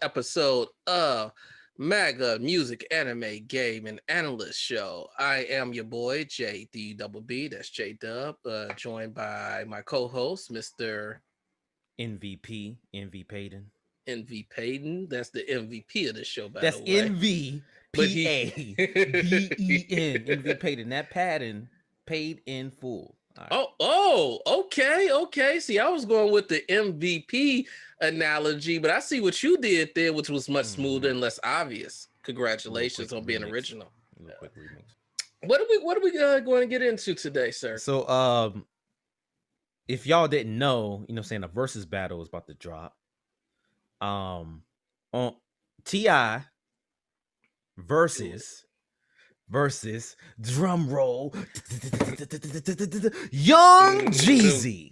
episode of MAGA Music Anime Game and Analyst Show. I am your boy JDubb, that's JDubb, joined by my co-host Mr. NVP, NV Payton. NV Payton. That's the MVP of the show, by That's the way. But he NVPABEN, NV Payton. That pattern paid in full. All right. Okay. See, I was going with the MVP analogy, but I see what you did there, which was much smoother and less obvious. Congratulations on being original. A little quick remix. What are we going to get into today, sir? So, if y'all didn't know, saying a Verzuz battle is about to drop. On T.I. versus drum roll Young Jeezy.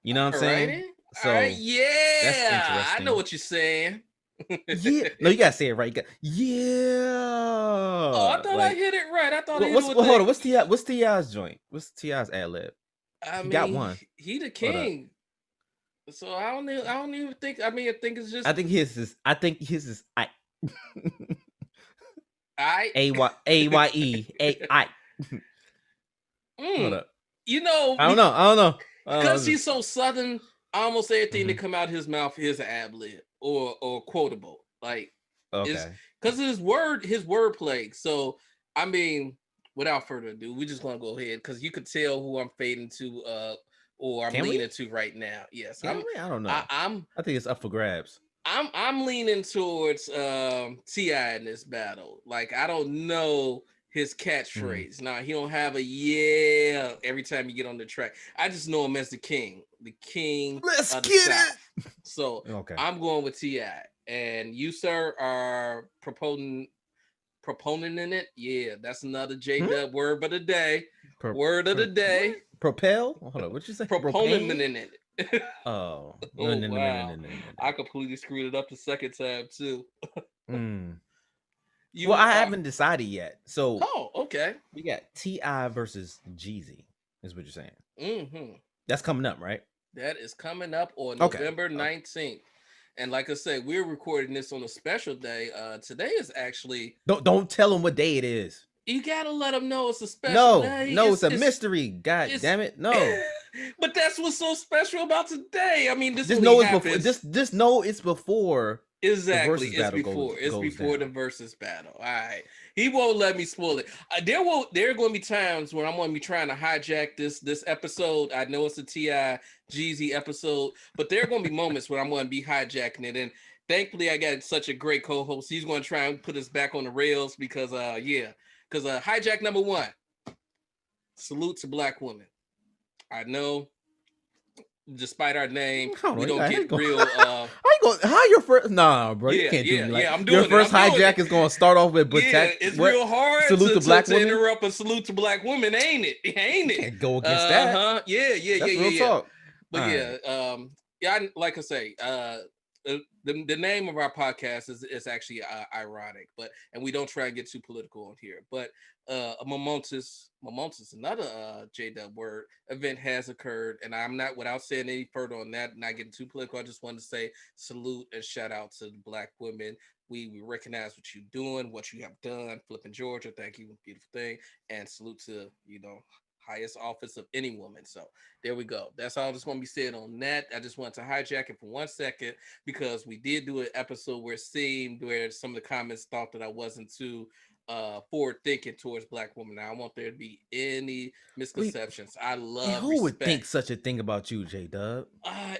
You know what I'm saying? So all right, yeah, that's interesting. I know what you're saying. Yeah, no, you gotta say it right. Oh, I thought I hit it right. I thought. Hold on. What's T.I.'s joint? What's T.I.'s ad lib? He got one. He the king. So I don't even think. I think it's just. I think his is I. I AYE AI. Hold up. I don't know. Because he's so southern, almost everything that come out his mouth is an ad lib or quotable. Like, okay, because his word play. So without further ado, we just gonna go ahead because you could tell who I'm fading to, or I'm leaning to right now. Yes, I don't know. I think it's up for grabs. I'm leaning towards T.I. in this battle. Like, I don't know his catchphrase. Now, he don't have a yeah every time you get on the track. I just know him as the king Let's of the get South. It. So I'm going with T.I. And you, sir, are proponent in it. Yeah, that's another JDubb word of the day. Word of the day. What? Propel? Hold on, what you say? Proponent in it. No. I completely screwed it up the second time too. I haven't decided yet. So okay. We got T.I. versus Jeezy, is what you're saying. That's coming up, right? That is coming up on November 19th. And like I said, we're recording this on a special day. Today is actually don't tell them what day it is. You gotta let them know it's a special day. No, it's a mystery. God damn it, no. But that's what's so special about today. I mean, just know it's before. Just know it's before. Exactly, it's before. It's before the Verzuz battle. All right, he won't let me spoil it. There are going to be times where I'm going to be trying to hijack this episode. I know it's a T.I. Jeezy episode, but there are going to be moments where I'm going to be hijacking it. And thankfully, I got such a great co-host. He's going to try and put us back on the rails because hijack number one. Salute to Black women. I know, despite our name, we don't get real. How your first? Nah, bro, you can't do me like. I'm doing your first hijack is going to start off with. It's real hard. Salute to Black women. Interrupt a salute to Black women, ain't it? Ain't it? Can't go against that. Yeah. That's real talk. But like I say, the name of our podcast is actually ironic, and we don't try and get too political on here. But a momentous, another JDubb word event has occurred, and I'm not, without saying any further on that, not getting too political. I just wanted to say salute and shout out to the Black women. We recognize what you're doing, what you have done, flipping Georgia. Thank you, beautiful thing, and salute to highest office of any woman. So there we go. That's all that's going to be said on that. I just wanted to hijack it for 1 second because we did do an episode where it seemed where some of the comments thought that I wasn't too forward thinking towards Black women. Now I want there to be any misconceptions. I love who respect. Would think such a thing about you, JDubb?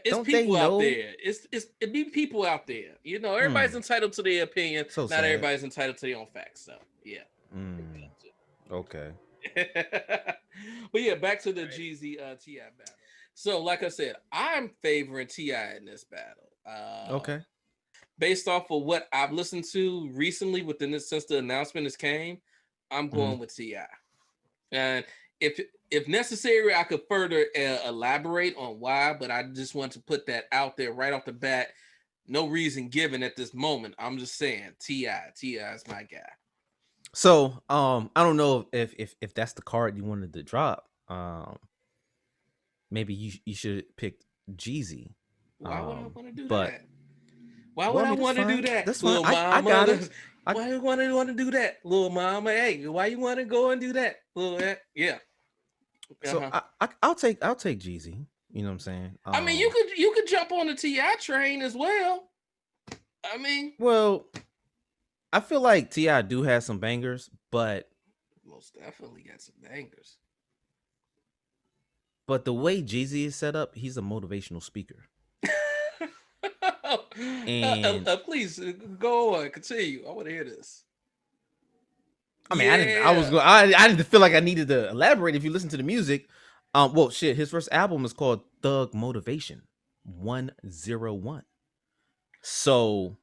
It's don't people out there. It be people out there. Everybody's entitled to their opinion. So not everybody's entitled to their own facts. So yeah. Okay. But yeah, back to the Jeezy T.I. battle. So, like I said, I'm favoring T.I. in this battle. Okay. Based off of what I've listened to recently since the announcement has came, I'm going with T.I. And if necessary, I could further elaborate on why, but I just want to put that out there right off the bat. No reason given at this moment. I'm just saying T.I. is my guy. So, I don't know if that's the card you wanted to drop. Maybe you should pick Jeezy. Why would I want to do that? Why would Well, I I mean, want to do that, that's fine. little I got mama? it. I Why you want to do that, little mama? Hey, why you want to go and do that, little? Yeah. Uh so huh. I'll take Jeezy. You know what I'm saying? I mean, you could jump on the Ti train as well. I mean, Well, I feel like Ti do have some bangers, most definitely got some bangers. but the way Jeezy is set up, he's a motivational speaker, and Please go on, continue. I want to hear this. I mean, I didn't. I was Yeah. going. I didn't feel like I needed to elaborate. If you listen to the music, well, shit. His first album is called Thug Motivation 101. So,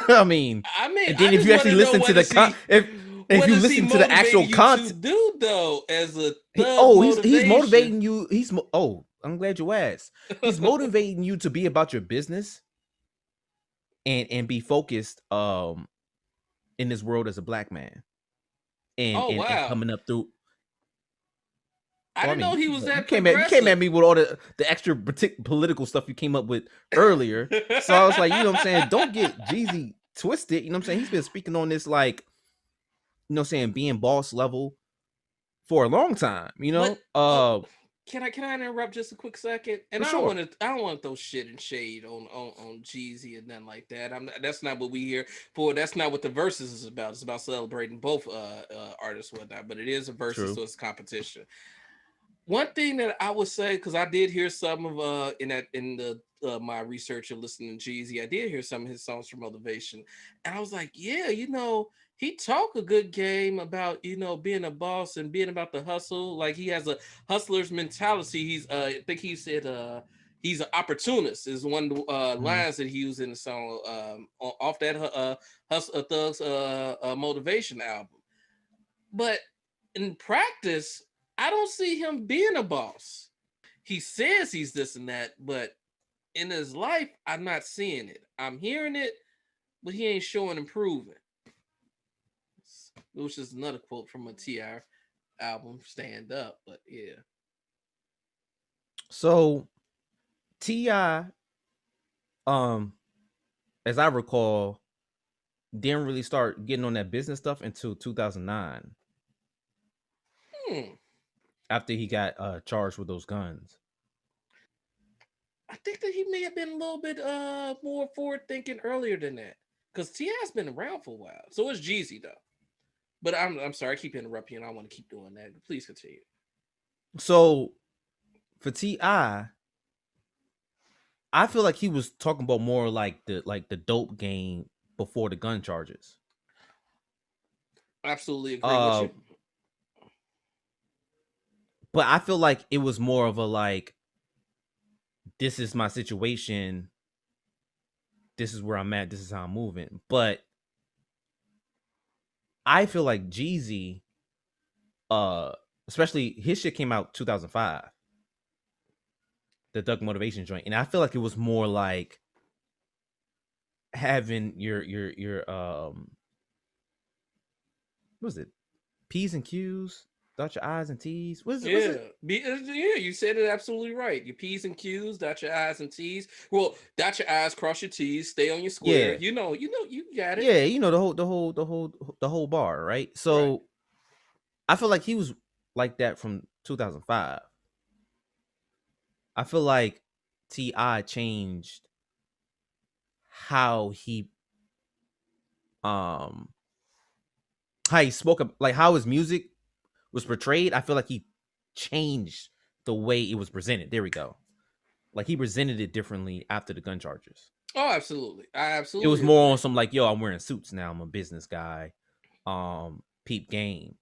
I mean, I mean, and I then if just you want actually to know listen to the if what you is he listen to the actual motivating you to content, do though as a thug he's motivation? motivating you. I'm glad you asked. He's motivating you to be about your business and be focused in this world as a black man and Oh and wow. coming up through. I Well, I didn't mean, know he was you that came at progressive. me with all the extra political stuff you came up with earlier. So I was like, you know what I'm saying? Don't get Jeezy twisted. You know what I'm saying? He's been speaking on this like, you know what I'm saying, being boss level for a long time, you But know? oh, can I interrupt just a quick second? And For sure. I don't want to throw shit and shade on Jeezy and nothing like that. That's not what we here for. That's not what the verses is about. It's about celebrating both artists and whatnot. But it is a versus, True. so it's competition. One thing that I would say, because I did hear some of in the my research and listening to Jeezy, I did hear some of his songs for motivation, and I was like, yeah, he talk a good game about being a boss and being about the hustle. Like he has a hustler's mentality. I think he said he's an opportunist is one of the Mhm. lines that he used in the song off that hustle thugs motivation album. But in practice, I don't see him being a boss. He says he's this and that, but in his life, I'm not seeing it. I'm hearing it, but he ain't showing improving. Which is another quote from a TR album, Stand Up. But yeah. So Ti, um, as I recall, didn't really start getting on that business stuff until 2009, Hmm. after he got charged with those guns. I think that he may have been a little bit more forward thinking earlier than that. Because T.I.'s been around for a while. So is Jeezy though. But I'm sorry, I keep interrupting you and I want to keep doing that. Please continue. So for I feel like he was talking about more like the dope game before the gun charges. Absolutely agree with Uh, you. but I feel like it was more of a like, this is my situation, this is where I'm at, this is how I'm moving. But I feel like Jeezy, uh, especially his shit came out 2005, the Duck Motivation joint, and I feel like it was more like having your what was it, P's and Q's, dot your I's and T's. Was Yeah, it? yeah, you said it absolutely right. Your P's and Q's, dot your I's and T's. Well, dot your I's, cross your T's, stay on your square. Yeah, You got it. yeah. You know the whole bar, right? Right. So I feel like he was like that from 2005. I feel like Ti changed how um he spoke up, like how his music was portrayed. I feel like he changed the way it was presented. There we go. Like he presented it differently after the gun charges. Oh, absolutely. I It was absolutely more on agree. some like, yo, I'm wearing suits now. I'm a business guy. Peep game.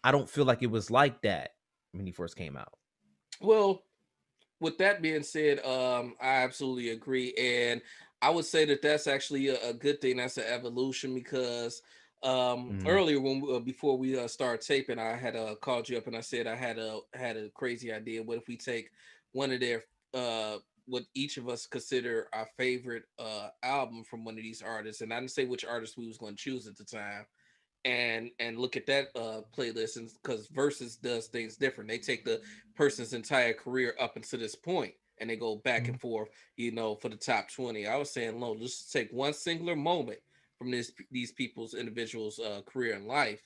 I don't feel like it was like that when he first came out. Well, with that being said, I absolutely agree, and I would say that that's actually a good thing. That's an evolution because Mm, earlier when before we started taping, I had called you up and I said I had a crazy idea. What if we take one of their what each of us consider our favorite album from one of these artists, and I didn't say which artist we was going to choose at the time, and look at that playlist, and because Versus does things different. They take the person's entire career up until this point, and they go back and forth, for the top 20. I was saying, no, just take one singular moment from these people's individuals' career and life,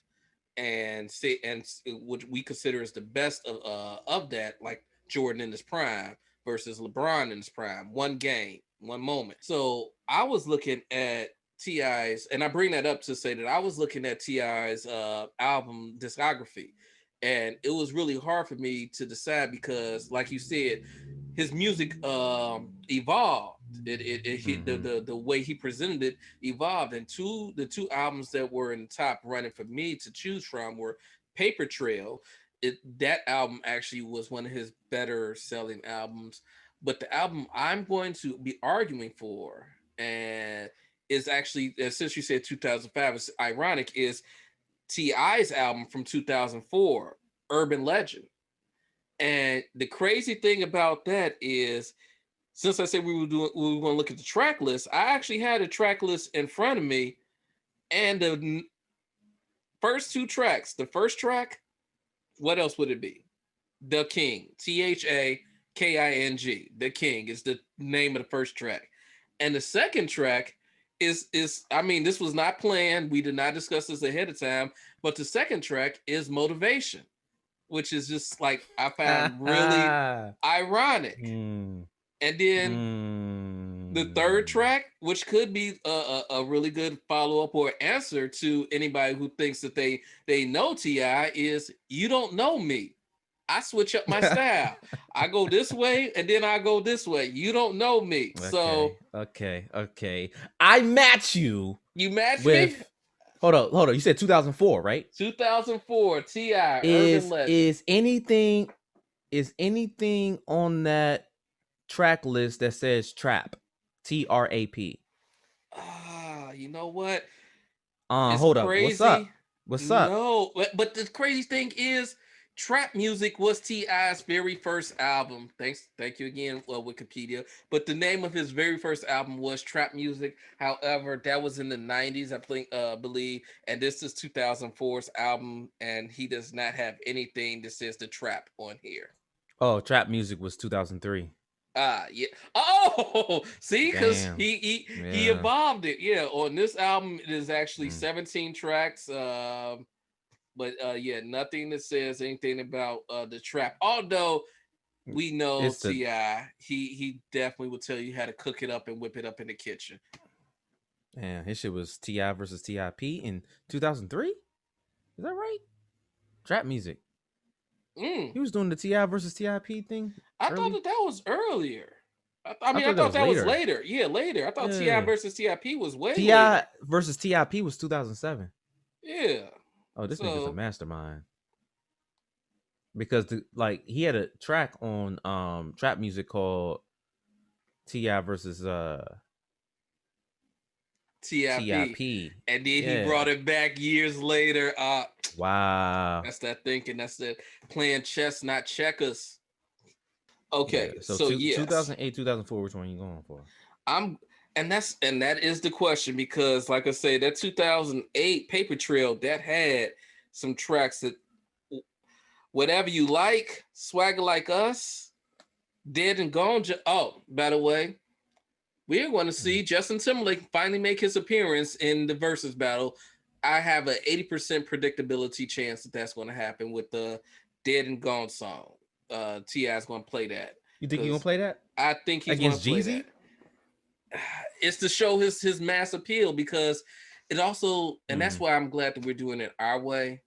and say what we consider as the best of that, like Jordan in his prime versus LeBron in his prime. One game, one moment. So I was looking at Ti's, and I bring that up to say that I was looking at Ti's album discography, and it was really hard for me to decide because, like you said, his music evolved. The way he presented it evolved, and the two albums that were in the top running for me to choose from were Paper Trail. That album actually was one of his better selling albums, but the album I'm going to be arguing for, and is actually, since you said 2005, it's ironic, is Ti's album from 2004, Urban Legend. And the crazy thing about that is, since I said we were going to look at the track list, I actually had a track list in front of me, and the first two tracks, the first track, what else would it be? The King, THAKING. The King is the name of the first track, and the second track is I mean, this was not planned. We did not discuss this ahead of time, but the second track is Motivation, which is just like I found really ironic. Mm. And then the third track, which could be a really good follow up or answer to anybody who thinks that they know Ti, is You Don't Know Me. I switch up my style. I go this way and then I go this way. You don't know me. So okay. I match you. You match me? With hold on. You said 2004, right? 2004 Ti Urban Legend. Is anything on that track list that says trap? TRAP. You know what? It's Hold up. What's crazy. up? No, but the crazy thing is, trap music was Ti's very first album. Thank you again, Wikipedia. But the name of his very first album was Trap Music. However, that was in the 90s, believe, and this is 2004's album, and he does not have anything that says the trap on here. Oh, trap music was 2003. Yeah. Oh, see, because Damn. he evolved it. Yeah, on this album it is actually 17 tracks. But yeah, nothing that says anything about the trap. Although we know Ti, he definitely will tell you how to cook it up and whip it up in the kitchen. Yeah, his shit was Ti versus TIP in 2003. Is that right? Trap music. He was doing the Ti versus TIP thing. I thought that was earlier. I thought that was later. Yeah, later. I thought Ti versus TIP was way later. Ti versus TIP was 2007. Yeah. Oh, this nigga's a mastermind. Because he had a track on trap music called Ti versus TIP. And then he brought it back years later. Wow. That's that thinking. That's that playing chess, not checkers. Okay, so yes. 2008, 2004, which one are you going for? And that is the question, because like I say, that 2008 Paper Trail, that had some tracks that Whatever You Like, Swagger Like Us, Dead and Gone. Oh, by the way, we're going to see Justin Timberlake finally make his appearance in the Verzuz battle. I have an 80% predictability chance that that's going to happen with the Dead and Gone song. Ti is going to play that. You think he's going to play that? I think he's going to play that. It's to show his mass appeal, because it also, and that's why I'm glad that we're doing it our way,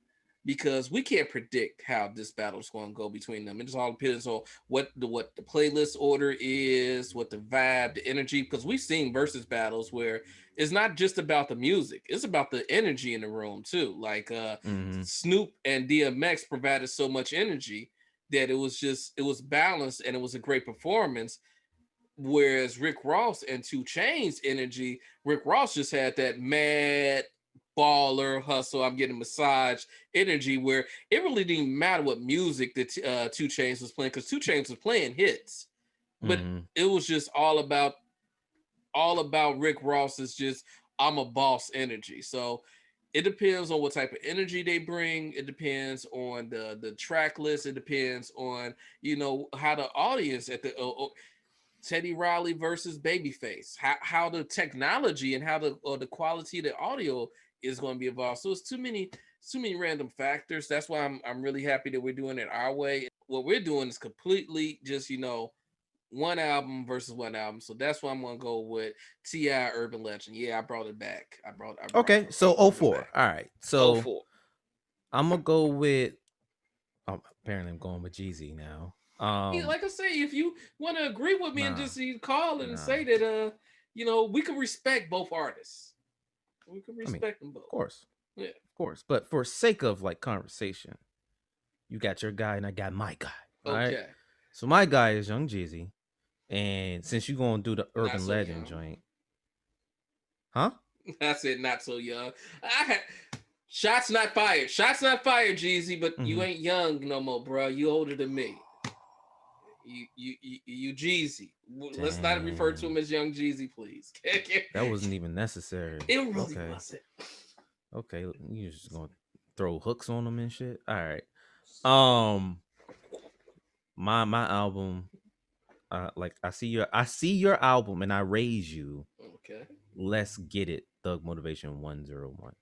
because we can't predict how this battle is going to go between them. It just all depends on what the playlist order is, what the vibe, the energy, because we've seen Verzuz battles where it's not just about the music, it's about the energy in the room too. Like Snoop and DMX provided so much energy that it was balanced and it was a great performance. Whereas Rick Ross and 2 Chainz energy, Rick Ross just had that mad baller hustle, I'm getting massage energy, where it really didn't matter what music that 2 Chainz was playing, because 2 Chainz was playing hits, but it was just all about Rick Ross's just I'm a boss energy. So it depends on what type of energy they bring. It depends on the track list. It depends on how the audience at the Teddy Riley versus Babyface. How the technology and how the quality of the audio is going to be evolved. So it's too many random factors. That's why I'm really happy that we're doing it our way. What we're doing is completely just one album versus one album. So that's why I'm gonna go with T.I. Urban Legend. Yeah, I brought it back. Okay, so I brought it 04. back. All right. Oh So four. I'm gonna go with apparently I'm going with Jeezy now. Yeah, like I say, if you want to agree with me and Nah, just call and nah. say that we can respect both artists. We can I mean, respect them both. of course. Yeah. Of course. But for sake of like conversation, you got your guy and I got my guy. All right. Okay. So my guy is Young Jeezy. And since you're gonna do the Not urban so legend young. joint, huh? I said not so young. Shots not fired. Shots not fired, Jeezy. But you ain't young no more, bro. You older than me. You Jeezy. Let's not refer to him as Young Jeezy, please. That wasn't even necessary. It really Okay. wasn't. Okay. You just gonna throw hooks on them and shit. All right. Um my album, like I see your album and I raise you. Okay. Let's get it. Thug Motivation 101.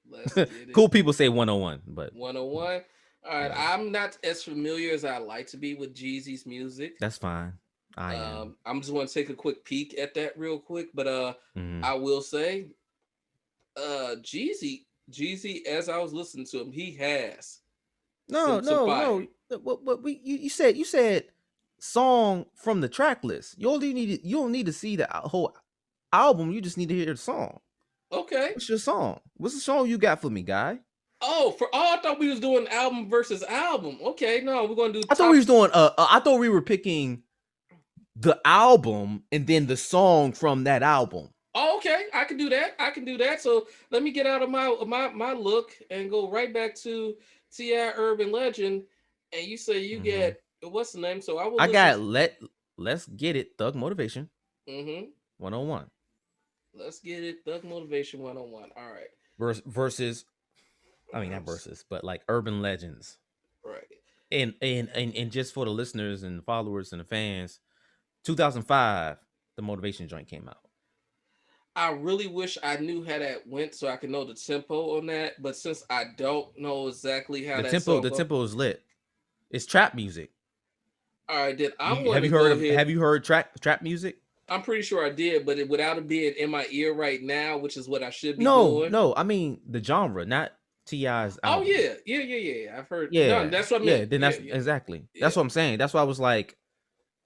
Let's get it. Cool people say 101, but 101. All right. yeah, I'm not as familiar as I like to be with Jeezy's music. that's fine. I am. I'm just want to take a quick peek at that real quick, but Mhm. I will say, Jeezy, as I was listening to him, he has No, some no, fire. no. What you said song from the track list. You don't need to see the whole album. You just need to hear the song. Okay. What's your song? What's the song you got for me, guy? I thought we was doing album versus album. Okay, no, we're gonna do I thought we top. was doing I thought we were picking the album and then the song from that album. Oh, okay, I can do that. I can do that. So let me get out of my look and go right back to T.I. Urban Legend. And you say you Mhm. get what's the name? So I will I listen. got let's get it. Thug Motivation Mm-hmm. 101 Let's get it. Thug Motivation 101. All right. versus. I mean not versus, but like Urban Legends. Right. And just for the listeners and the followers and the fans, 2005, the Motivation joint came out. I really wish I knew how that went so I could know the tempo on that. But since I don't know exactly how that song The goes, tempo is lit. It's trap music. all right, then I'm going Have to you go heard ahead. trap music? I'm pretty sure I did, but without it being in my ear right now, which is what I should be No, doing. no. I mean the genre, not Ti's Oh album. yeah. I've heard. No, Yeah, that's what I meant. yeah. Then Yeah, that's exactly. yeah. That's what I'm saying. That's why I was like,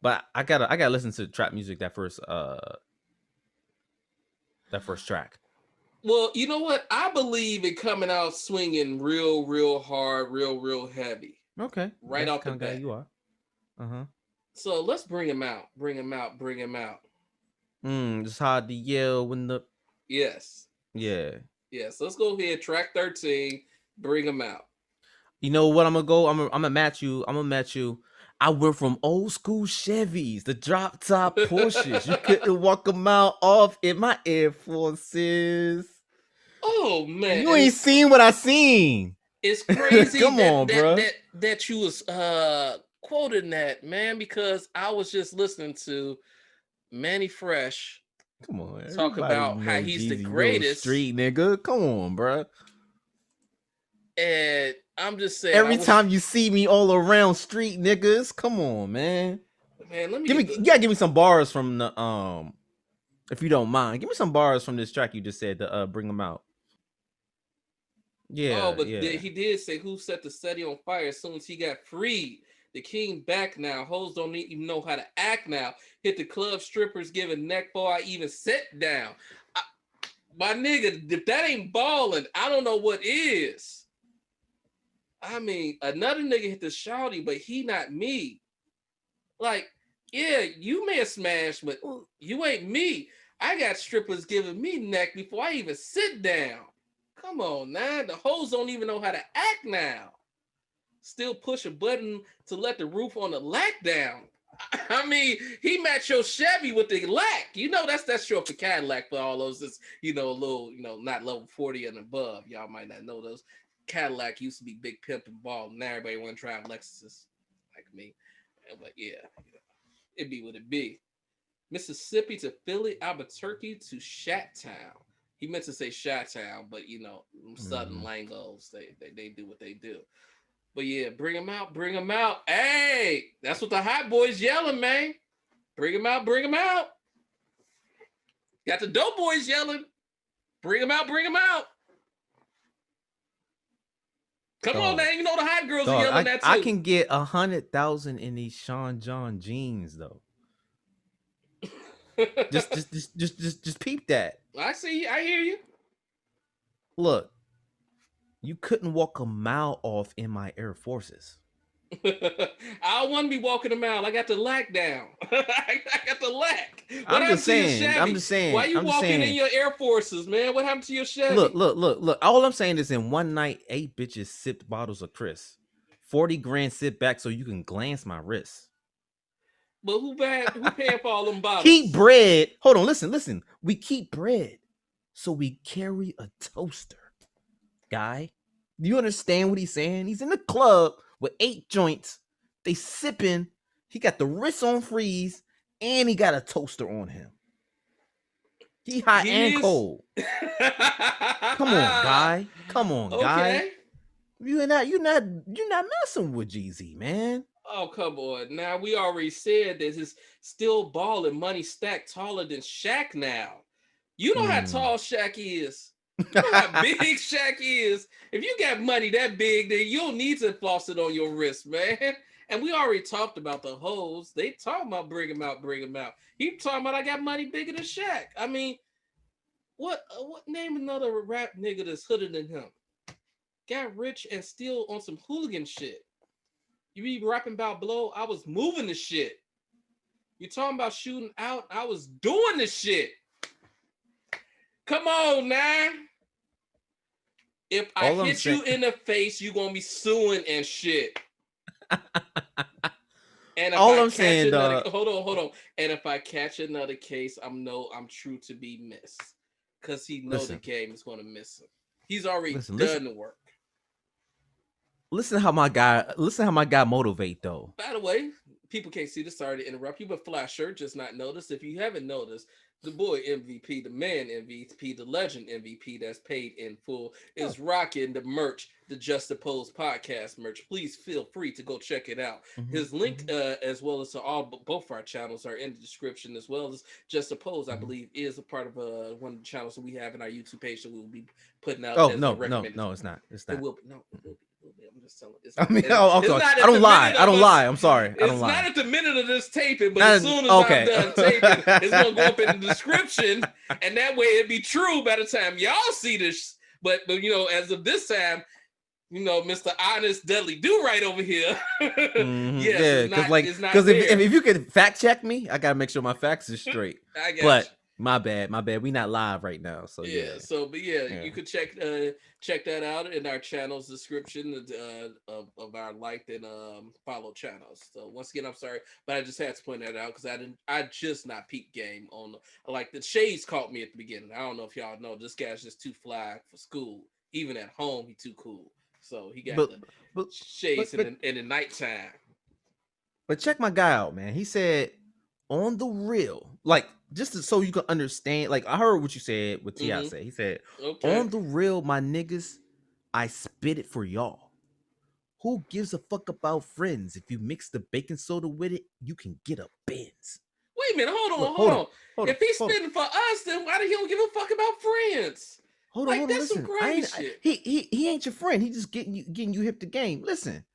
but I gotta listen to trap music that first track. Well, you know what? I believe in coming out swinging real hard, real heavy, Okay, right that's the off the kind of guy bat. you are. Uh-huh. So let's bring him out. Bring him out. Bring him out. It's hard to yell when the Yes. yeah. Yes. Let's go ahead. Track 13. Bring him out. You know what I'm gonna go? I'm gonna match you. I'm gonna match you. I went from old school Chevys, the drop top Porsches. You couldn't walk them out off in my Ep.4s. Oh man, You ain't seen what I seen. it's crazy Come on, bro. that you was quoting that, man, because I was just listening to Manny Fresh Come on, talk everybody about how know he's the Jeezy real greatest, street nigga. Come on, bro. and I'm just saying, I Every wish, time you see me all around street niggas, come on, man. man. Let me Give me, get you the. gotta give me some bars from the if you don't mind. Give me some bars from this track you just said to bring them out. Oh, Yeah, but yeah. he did say who set the city on fire as soon as he got freed. The king back now. Hoes don't even know how to act now. Hit the club strippers giving neck before I even sit down. My nigga, if that ain't balling, I don't know what is. I mean, another nigga hit the shawty, but he not me. Like, yeah, you may have smashed, but you ain't me. I got strippers giving me neck before I even sit down. Come on, now. The hoes don't even know how to act now. Still push a button to let the roof on the lack down. I mean, he matched your Chevy with the lack. You know that's short for Cadillac for all those. That's little not level 40 and above. Y'all might not know those. Cadillac used to be big pimp and ball. Now everybody want to drive Lexuses like me. But yeah, it be what it be. Mississippi to Philly, Albuquerque to Shat-Town. He meant to say Shat-Town, but Southern Langos, they do what they do. But yeah, bring him out, bring him out. Hey, that's what the hot boys yelling, man. Bring him out, bring him out. Got the dope boys yelling. Bring him out, bring him out. Come on, man. You know the hot girls are yelling that too. I can get 100,000 in these Sean John jeans though. just peep that. I see you. I hear you. Look, you couldn't walk a mile off in my Air Forces. I don't want to be walking a mile. I got the lack down. I got the lack. What I'm just saying. Why you walking in your Air Forces, man? What happened to your Chevy? Look. All I'm saying is in one night, 8 bitches sipped bottles of Chris. 40 grand sit back so you can glance my wrist. But who paying for all them bottles? Keep bread. Hold on, listen. We keep bread. So we carry a toaster. Guy, do you understand what he's saying? He's in the club with 8 joints. They sipping. He got the wrist on freeze, and he got a toaster on him. He hot and cold. Come on, guy. Come on, guy. You're not messing with Jeezy, man. Oh, come on. Now, we already said that his still balling money stacked taller than Shaq now. You know how tall Shaq is. You know how big Shaq is. If you got money that big, then you don't need to floss it on your wrist, man. And we already talked about the hoes. They talking about bring him out. He talking about I got money bigger than Shaq. I mean, what name another rap nigga that's hooded than him? Got rich and still on some hooligan shit. You be rapping about blow, I was moving the shit. You talking about shooting out, I was doing the shit. Come on, now. If I hit you in the face, you gonna be suing and shit. And if hold on. And if I catch another case, I'm true to be missed. Because he knows the game is gonna miss him. He's already done the work. Listen how my guy motivate though. By the way, people can't see this. Sorry to interrupt you, but Flash Shirt just not noticed. If you haven't noticed, the boy MVP, the man MVP, the legend MVP that's paid in full is rocking the merch, the Just Oppose podcast merch. Please feel free to go check it out. His link, as well as to both our channels, are in the description, as well as Just Oppose, I believe, is a part of one of the channels that we have in our YouTube page that we will be putting out. Oh, no, it's not. It will be. No, it will be. I'm just telling you. I don't lie. I'm sorry. It's not at the minute of this taping, but as soon as I'm done taping, it's gonna go up in the description, and that way it'd be true by the time y'all see this. But as of this time, Mr. Honest Dudley Do right over here. Because if you can fact check me, I gotta make sure my facts is straight. But my bad. We not live right now. So yeah. You could check that out in our channel's description of our liked and follow channels. So once again, I'm sorry, but I just had to point that out because I just not peep game on the shades caught me at the beginning. I don't know if y'all know, this guy's just too fly for school. Even at home, he too cool. So he got the shades in the nighttime. But check my guy out, man. He said on the real, just so you can understand, I heard what you said, what T.I. said. He said, on the real, my niggas, I spit it for y'all. Who gives a fuck about friends? If you mix the baking soda with it, you can get a Benz. Wait a minute, hold on. If he's spitting for us, then why do he don't give a fuck about friends? Hold on, that's some crazy shit. He ain't your friend. He just getting you hip to game. Listen.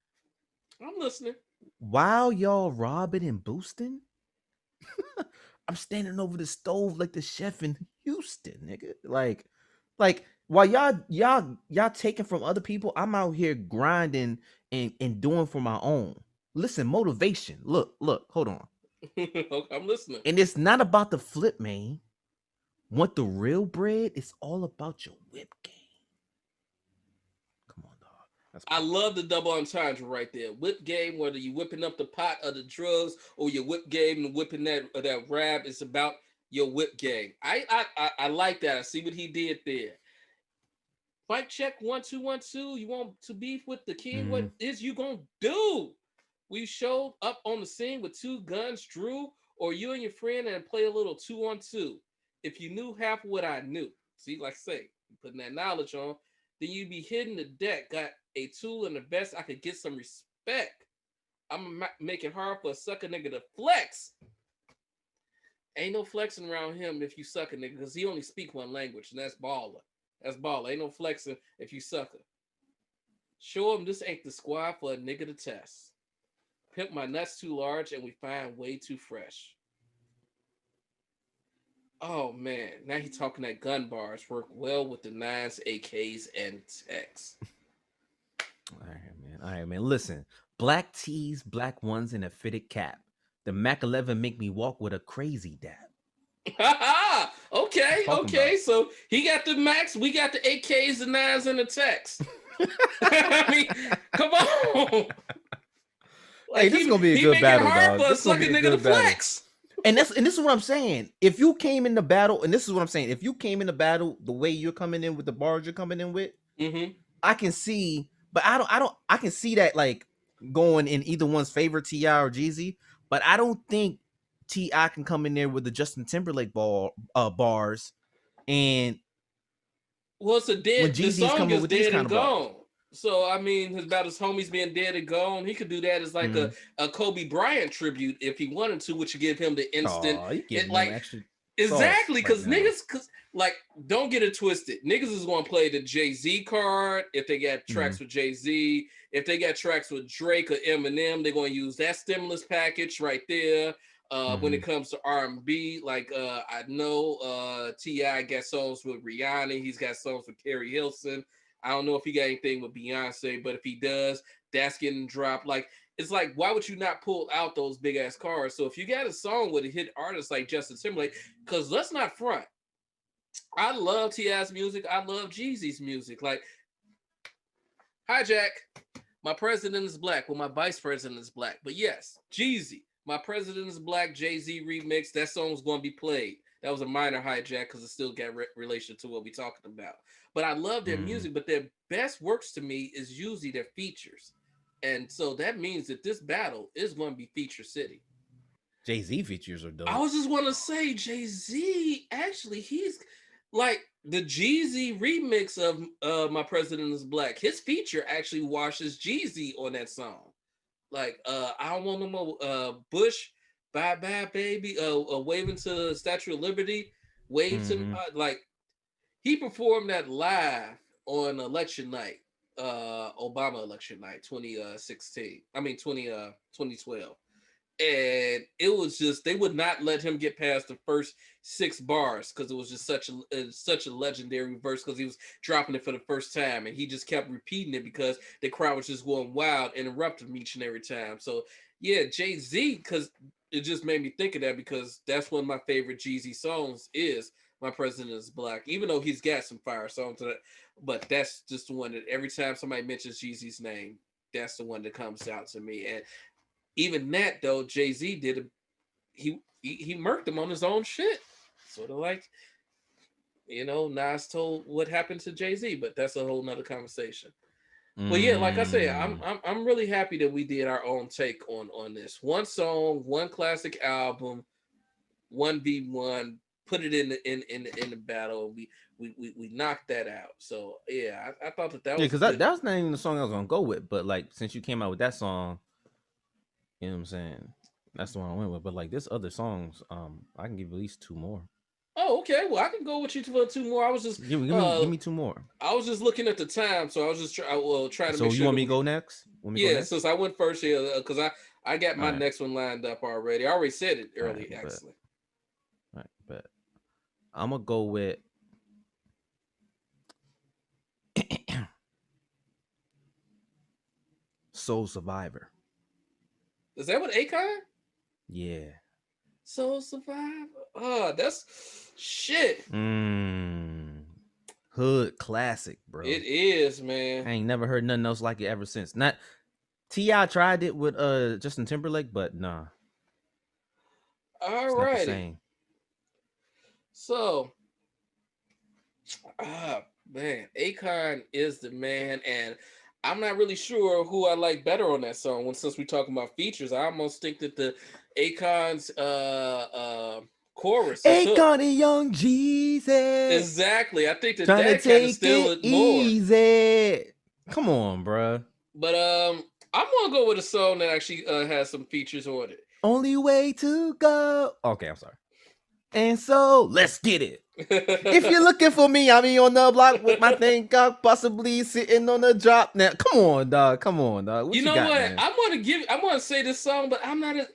I'm listening. While y'all robbing and boosting, I'm standing over the stove like the chef in Houston, nigga. Like while y'all taking from other people, I'm out here grinding and doing for my own. Listen, motivation. Look, hold on. I'm listening. And it's not about the flip, man. Want the real bread? It's all about your whip game. Come on, dog. I love the double entendre right there. Whip game, whether you whipping up the pot of the drugs or your whip game and whipping that rap, it's about your whip game. I like that. I see what he did there. Fight check 1 2 1 2. You want to beef with the king? What is you gonna do? We showed up on the scene with 2 guns, drew, or you and your friend and play a little 2-on-2. If you knew half of what I knew, see, like I say, putting that knowledge on, then you'd be hitting the deck. Got a tool and the best. I could get some respect. I'm make it hard for a sucker nigga to flex. Ain't no flexing around him if you suck a nigga, because he only speak one language, and that's baller. That's baller. Ain't no flexing if you sucker. Show him this ain't the squad for a nigga to test. Pimp my nuts too large and we find way too fresh. Oh man, now he talking that gun bars work well with the 9s, AKs, and techs. All right, man. Listen, black tees, black ones, and a fitted cap. The Mac 11 make me walk with a crazy dab. Okay. So he got the Max, we got the AKs, the 9s, and the techs. I mean, come on. Like, hey, this is gonna be a good battle, dog. This is gonna be a nigga to flex. And this is what I'm saying. If you came in the battle, and this is what I'm saying, if you came in the battle the way you're coming in with the bars you're coming in with, I can see, but I can see that like going in either one's favor, T.I. or Jeezy. But I don't think T.I. can come in there with the Justin Timberlake bars, and well, it's a dead. When Jeezy's the song is dead and gone. Bars. So I mean, about his homies being dead and gone, he could do that as like a Kobe Bryant tribute if he wanted to, which would give him the instant. Exactly, because niggas, like, don't get it twisted. Niggas is gonna play the Jay-Z card if they got tracks with Jay-Z. If they got tracks with Drake or Eminem, they're gonna use that stimulus package right there. When it comes to R&B, like I know T.I. got songs with Rihanna. He's got songs with Carrie Hilson. I don't know if he got anything with Beyonce, but if he does, that's getting dropped. Like, it's like, why would you not pull out those big ass cards? So if you got a song with a hit artist like Justin Timberlake, because let's not front, I love T.I.'s music. I love Jeezy's music. Like, hi Jack, my president is black. Well, my vice president is black. But yes, Jeezy, my president is black. Jay-Z remix. That song's going to be played. That was a minor hijack because it still got relation to what we're talking about. But I love their music, but their best works to me is usually their features. And so that means that this battle is going to be feature city. Jay-Z features are dope. I was just want to say Jay-Z, actually, he's like the Jeezy remix of My President is Black. His feature actually washes Jeezy on that song. Like, I don't want no more Bush, bye bye baby, waving to the Statue of Liberty, wave to like, he performed that live on election night, Obama election night, 2016. I mean 2012. And it was just, they would not let him get past the first 6 bars because it was just such a legendary verse, because he was dropping it for the first time and he just kept repeating it because the crowd was just going wild, interrupting him each and every time. So yeah, Jay-Z, because it just made me think of that, because that's one of my favorite Jeezy songs is My President is Black, even though he's got some fire songs to that, but that's just the one that every time somebody mentions Jeezy's name, that's the one that comes out to me. And even that though, Jay-Z did he murked him on his own shit. Sort of like, you know, Nas told what happened to Jay-Z, but that's a whole nother conversation. But yeah, like I said, I'm really happy that we did our own take on this. One song, one classic album, 1v1, put it in the battle. We knocked that out. So yeah, I thought that was because that was not even the song I was gonna go with. But like, since you came out with that song, you know what I'm saying, that's the one I went with. But like, this other songs, I can give at least 2 more. Oh, okay. Well, I can go with you for 2 more. I was just give me 2 more. I was just looking at the time, so I was just trying to make sure. So you want me to go next? Since I went first here, because I got my next one lined up already. I already said it early, actually. All right, but I'm gonna go with Soul Survivor. Is that what Akon? Yeah. Soul Survivor. Oh, that's shit. Hood classic, bro. It is, man. I ain't never heard nothing else like it ever since. Not T.I. tried it with Justin Timberlake, but nah. All right. So, man, Akon is the man, and I'm not really sure who I like better on that song. Since we're talking about features, I almost think that the Akon's chorus is hook. Akon and Young Jeezy. Exactly. I think Trying to that kind of take steal it it more. easy. Come on, bruh. But I'm gonna go with a song that actually has some features on it. Only way to go. Okay, I'm sorry. And so let's get it. If you're looking for me, I'll be on the block with my thing cock, possibly sitting on the drop. Now, come on, dog. What you you know got, what? man? I'm gonna say this song, but I'm not.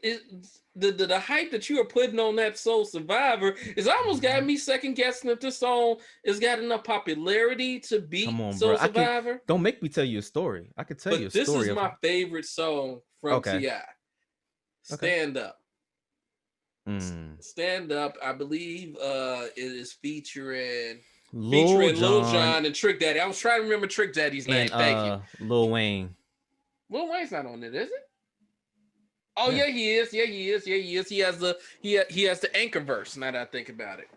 The hype that you are putting on that Soul Survivor is almost got me second guessing if this song has got enough popularity to beat Come on, Soul bro. Survivor. Don't make me tell you a story. I could tell you a But this story is of my favorite song from Okay. T.I. Stand Up. Mm. Stand Up, I believe it is featuring Lil Jon and Trick Daddy. I was trying to remember Trick Daddy's name. and Thank you. Lil Wayne. Lil Wayne's not on it, is it? Oh Yeah. yeah, he is. Yeah, he is. Yeah, he is. He has the anchor verse. Now that I think about it.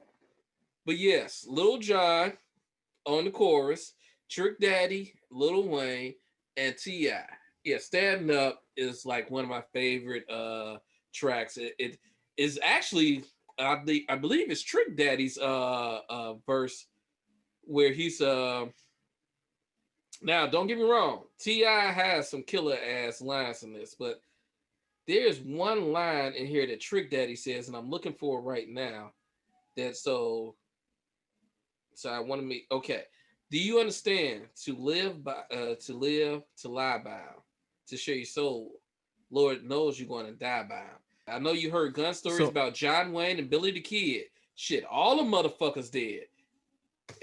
But yes, Lil Jon on the chorus, Trick Daddy, Lil Wayne, and T.I. Yeah, Stand Up is like one of my favorite tracks. It is actually I believe it's Trick Daddy's verse where he's now don't get me wrong, T.I. has some killer ass lines in this, but there's one line in here that Trick Daddy says, and I'm looking for it right now. That so I want to make okay. Do you understand? To live by, to lie by, to share your soul. Lord knows you're going to die by. I know you heard gun stories about John Wayne and Billy the Kid. Shit, all the motherfuckers dead.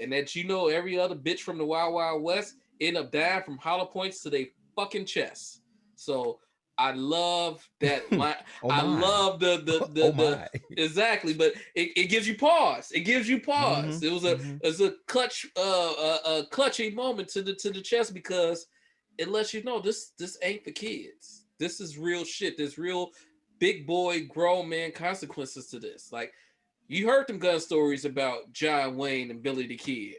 And that you know every other bitch from the Wild Wild West end up dying from hollow points to their fucking chest. So I love that line. I love the exactly, but it gives you pause. It gives you pause. It was a clutch a clutching moment to the chest because it lets you know this ain't for kids. This is real shit. There's real big boy grown man consequences to this. Like you heard them gun stories about John Wayne and Billy the Kid,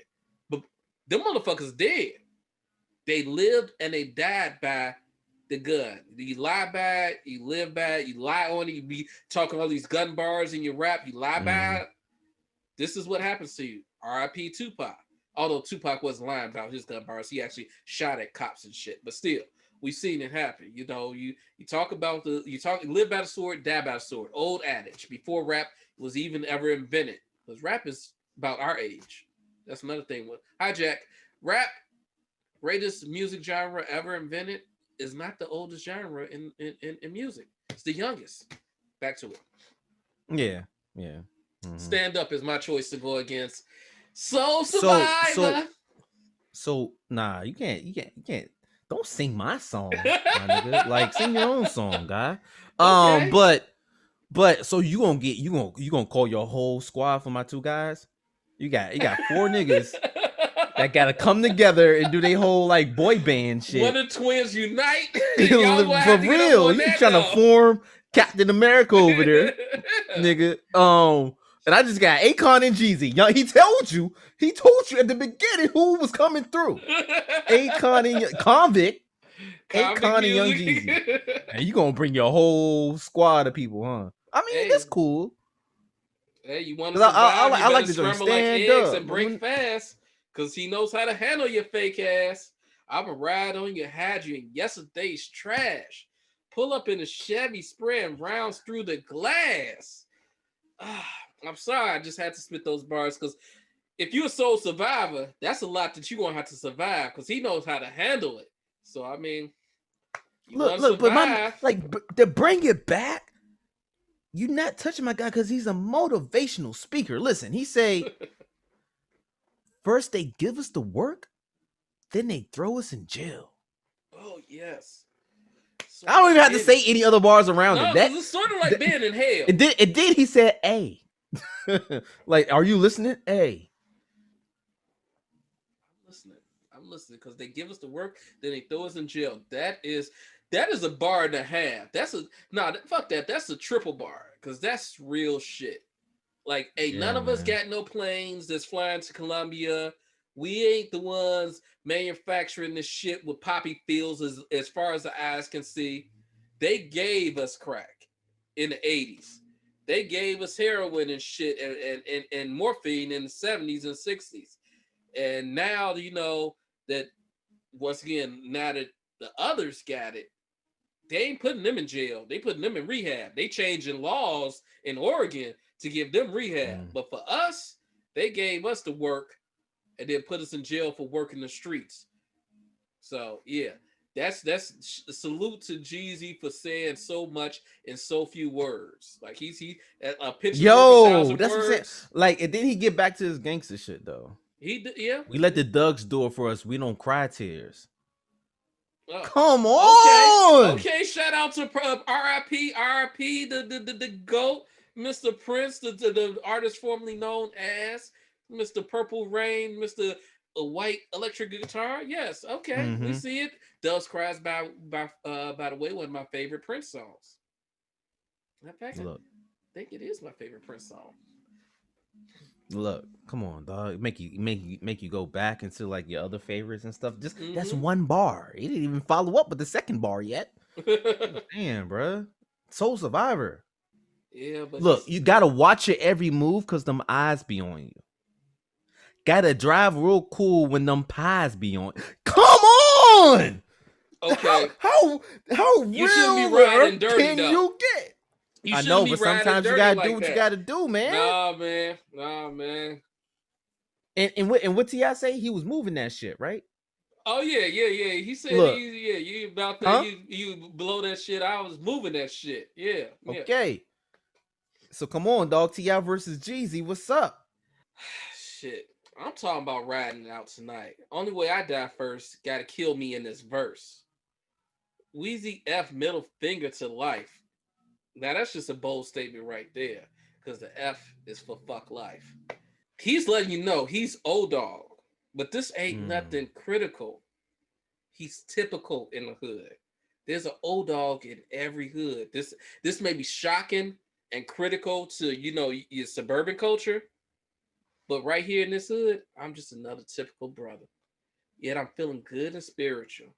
but them motherfuckers dead. They lived and they died by the gun. You lie by it, you live by it, you lie on it, you be talking all these gun bars in your rap, you lie by it. This is what happens to you. R.I.P. Tupac. Although Tupac wasn't lying about his gun bars, he actually shot at cops and shit. But still, we've seen it happen. You know, you talk about live by the sword, die by the sword. Old adage before rap was even ever invented. Because rap is about our age. That's another thing. Hijack, rap, greatest music genre ever invented, is not the oldest genre in music. It's the youngest. Back to it. Yeah. Stand Up is my choice to go against Soul Survivor. So nah, you can't. Don't sing my song, my nigga. Like sing your own song, guy. Okay. But so you gonna call your whole squad for my two guys? You got 4 niggas that gotta come together and do their whole like boy band shit. When the twins unite, for real, you trying to form Captain America over there, nigga. And I just got Akon and Jeezy. He told you at the beginning who was coming through. Akon and Convict. Akon and Young Jeezy. And you gonna bring your whole squad of people, huh? I mean, that's cool. Hey, you want to survive? I like to scramble like eggs and break Mm-hmm. fast, cause he knows how to handle your fake ass. I'ma ride on your hydrant. Yesterday's trash. Pull up in a Chevy, spraying rounds through the glass. I'm sorry, I just had to spit those bars because if you're a Soul Survivor, that's a lot that you're gonna have to survive because he knows how to handle it. So I mean, look, but to bring it back, you're not touching my guy because he's a motivational speaker. Listen, he say, first they give us the work, then they throw us in jail. Oh yes. So I don't even have to say any other bars around it. It's sort of like being in hell. It did. He said, "Hey, like, are you listening? Hey, I'm listening because they give us the work, then they throw us in jail. That is a bar and a half. Fuck that. That's a triple bar because that's real shit. Like, hey, none of us got no planes that's flying to Colombia. We ain't the ones manufacturing this shit with poppy fields as far as the eyes can see. They gave us crack in the 80s. They gave us heroin and shit and morphine in the 70s and 60s. And now, that once again, now that the others got it, they ain't putting them in jail. They putting them in rehab. They changing laws in Oregon to give them rehab. But for us, they gave us the work and then put us in jail for working the streets. So yeah, that's salute to Jeezy for saying so much in so few words. Like he a picture's worth a Yo, thousand that's what I'm saying. words. Like, and then he get back to his gangster shit though. Yeah. We let the Dugs do it for us. We don't cry tears. Oh, Come on. okay. Shout out to R.I.P. The goat, Mr. Prince, the artist formerly known as Mr. Purple Rain, Mr. White Electric Guitar. Yes, okay, we see it. Doves Cries by the way, one of my favorite Prince songs. In fact, I think it is my favorite Prince song. Look, come on, dog. Make you go back into like your other favorites and stuff. Just that's one bar. He didn't even follow up with the second bar yet. Damn, bro. Soul Survivor. Yeah, but look, you gotta watch your every move because them eyes be on you. Gotta drive real cool when them pies be on. Come on. Okay. How you shouldn't be riding dirty can though. You get? I know, but sometimes you gotta do what you gotta do, man. Nah, man. And what T.I. say? He was moving that shit, right? Oh yeah. He said, you about that? You blow that shit. I was moving that shit. Yeah. Okay. So come on, dog. T.I. versus Jeezy. What's up? Shit. I'm talking about riding it out tonight. Only way I die first, gotta kill me in this verse. Weezy F middle finger to life. Now that's just a bold statement right there, because the F is for fuck life. He's letting you know he's old dog, but this ain't nothing critical. He's typical in the hood. There's an old dog in every hood. This may be shocking and critical to your suburban culture, but right here in this hood, I'm just another typical brother. Yet I'm feeling good and spiritual.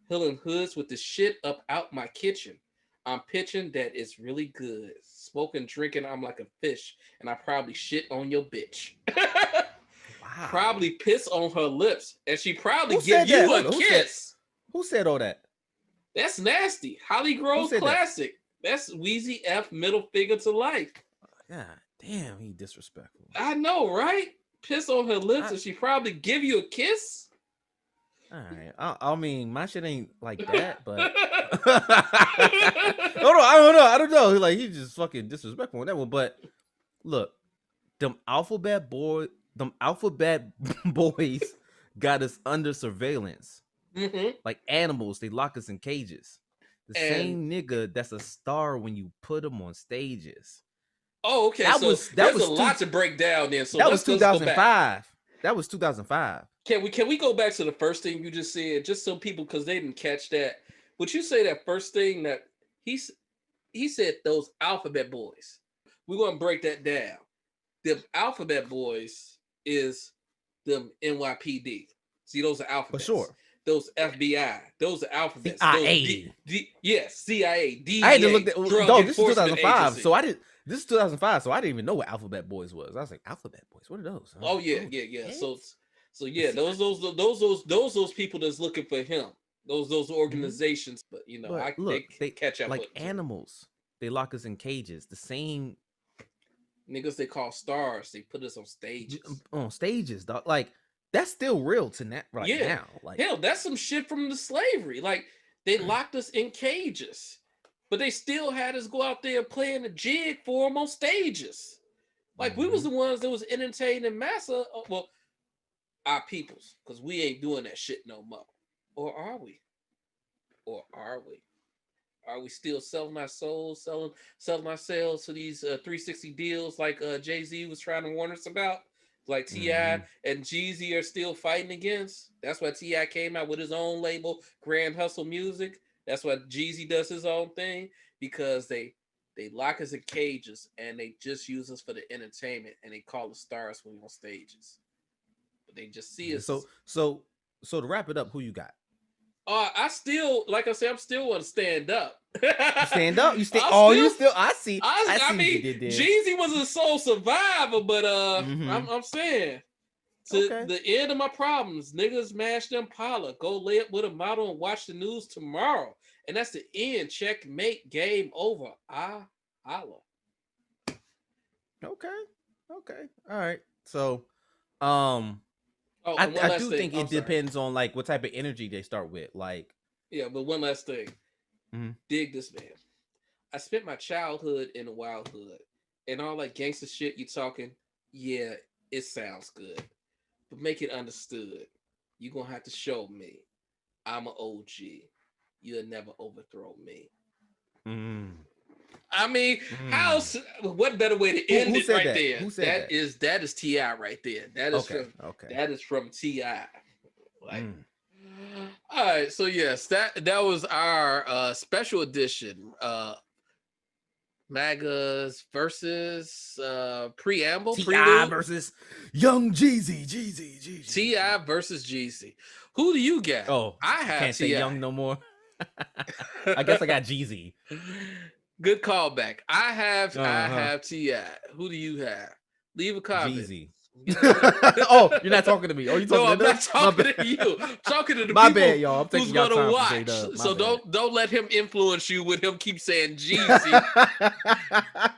Healing hoods with the shit up out my kitchen. I'm pitching that it's really good. Smoking, drinking, I'm like a fish, and I probably shit on your bitch. Wow. Probably piss on her lips, and she probably give you a kiss. Who said all that? That's nasty. Holly Grove classic. That's Weezy F middle figure to life. God damn, he disrespectful. I know, right? Piss on her lips, and she probably give you a kiss. All right. I mean, my shit ain't like that, but I don't know. Like, he's just fucking disrespectful on that one. But look, them alphabet boys got us under surveillance. Like animals, they lock us in cages. The same nigga that's a star when you put him on stages. Oh, okay. That was a lot to break down there. So that was 2005. That was 2005. Can we go back to the first thing you just said, just so people, because they didn't catch that? Would you say that first thing that he said, those alphabet boys? We're gonna break that down. The alphabet boys is them NYPD. See, those are alphabets. For sure. Those FBI. Those are alphabets. CIA. Yes, CIA. DEA. I had to look at. No, this is 2005. Agency. So I did. This is 2005. So I didn't even know what alphabet boys was. I was like, alphabet boys. What are those? Oh yeah. So yeah, those people that's looking for him. Those organizations, but they catch up like animals. They lock us in cages. The same niggas they call stars. They put us on stages. On stages, dog. Like, that's still real to now. Like, hell, that's some shit from the slavery. Like, they locked us in cages, but they still had us go out there playing a jig for them on stages. Like, we was the ones that was entertaining massa. Well, our peoples, because we ain't doing that shit no more. Or are we? Are we still selling our souls, selling ourselves to these 360 deals like Jay-Z was trying to warn us about? Like T.I. and Jeezy are still fighting against. That's why T.I. came out with his own label, Grand Hustle Music. That's why Jeezy does his own thing, because they lock us in cages and they just use us for the entertainment, and they call us stars when we're on stages. but they just see us. So to wrap it up, who you got? I still, like I said, I'm still want to stand up. You stand up. You stand. I'm Oh, still, you still. I see. I I see what you mean, did there. Jeezy was a soul survivor, but Mhm. I'm saying to Okay. the end of my problems, niggas smash them Impala, go lay up with a model and watch the news tomorrow, and that's the end. Checkmate, game over. Holla. Okay. Okay. All right. So, um, Oh, I and one I last do thing. think I'm it sorry. depends on like what type of energy they start with. Like, Yeah, but one last thing. mhm. Dig this man. I spent my childhood in the wild hood, and all that gangster shit you talking. Yeah, it sounds good, but make it understood. You gonna have to show me. I'm an OG. You'll never overthrow me. Mm. I mean, Mm. what better way to end Who it said right that? there? Who said that? That is Ti right there. Okay. Okay. That is from Ti. Like, Mm. all right, so yes, that was our special edition MAGA's versus Ti prelude. versus Young Jeezy. Ti versus Jeezy. Who do you get? Oh, I you have can't say Ti. Young no more. I guess I got Jeezy. Good callback. I Uh-huh. have Ti. Who do you have? Leave a comment. Jeezy. Oh, you're not talking to me. Oh, you No, talking to I'm them? not My talking to bad. you. I'm talking to the My people bad, y'all. I'm who's taking y'all gonna time from watch. JDubb. My So bad. don't let him influence you with him keep saying Jeezy.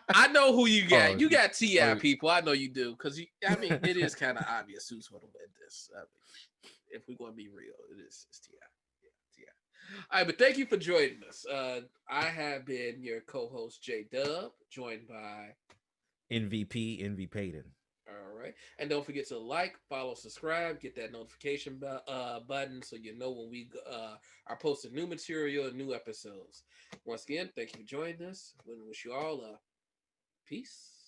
I know who you got. Oh, You got Ti oh, people. I know you do because I mean it is kind of obvious who's going to win this. I mean, if we're going to be real, it's Ti. Yeah, Ti. All right, but thank you for joining us. I have been your co-host JDubb, joined by NVP, NV Payton. all right, and don't forget to like, follow, subscribe, get that notification button so you know when we are posting new material and new episodes. Once again, thank you for joining us. We wish you all peace.